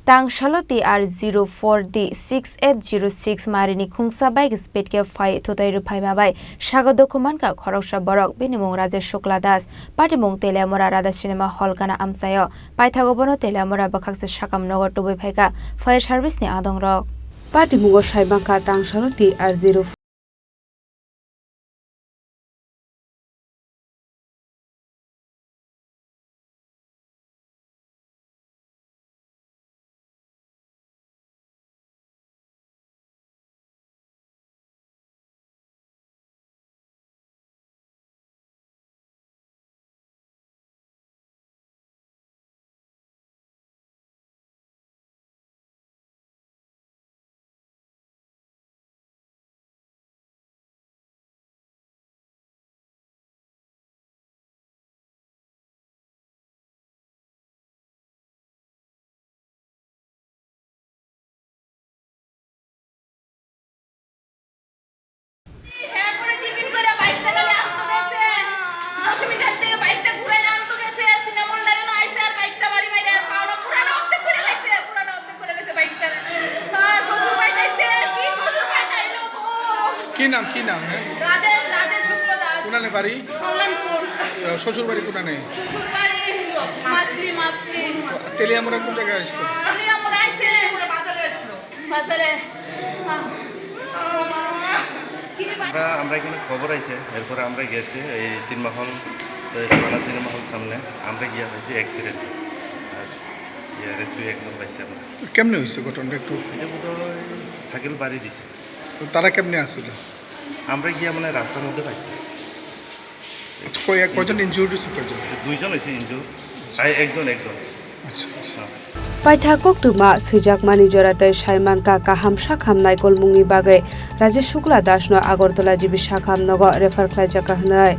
Tang shalo TR04D-6806 Marini Khungsa bike speed ke Thuthai Rwphaimabai Sago Dukhomankha Khoroksa Bohrok binimung Rajesh Shukla Das patimung Telamura Radha Cinema Hall kana amsayo paithagobono Telamura bakhakse sakam nogor tubai phaika fire service ni adong rok patimung Rwphaimabai tang shalo TR04 কি নাম है राजेश शुक्ला दास কোনানে বাড়ি শ্বশুর বাড়ি কোনানে শ্বশুর বাড়ি মাসলি তেলিয়ামুড়া কোন জায়গায় আসতো তেলিয়ামুড়া আইছে বাজারে আমরা এখানে খবর আইছে এরপরে আমরা গেছি এই সিনেমা হল থানা সিনেমা হল সামনে আমরা গিয়ে হয়েছি অ্যাক্সিডেন্ট আর রেস্কিউ একজন পাইছি আমরা কেমনে হয়েছে ঘটনাটা একটু এটা বোধহয় সাইকেল বাড়ি দিছে তো তারা কেমনে আসছিল আমরা গিয়ে মানে রাস্তার মধ্যে পাইছি কয়জন ইনজুর্ড হয়েছে কয়জন দুইজন হয়েছে ইনজুর একজন আচ্ছা Paithakok tuma sujak mani joratai Shaimanka kaham shakham naikol mungni bagai Rajesh Shukla Das no Agortola jibi shakham nogo refer khlaija kahnai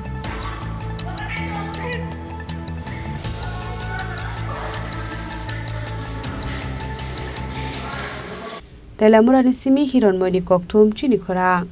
Telamurani simi hironmoini kokthum Chini Khorang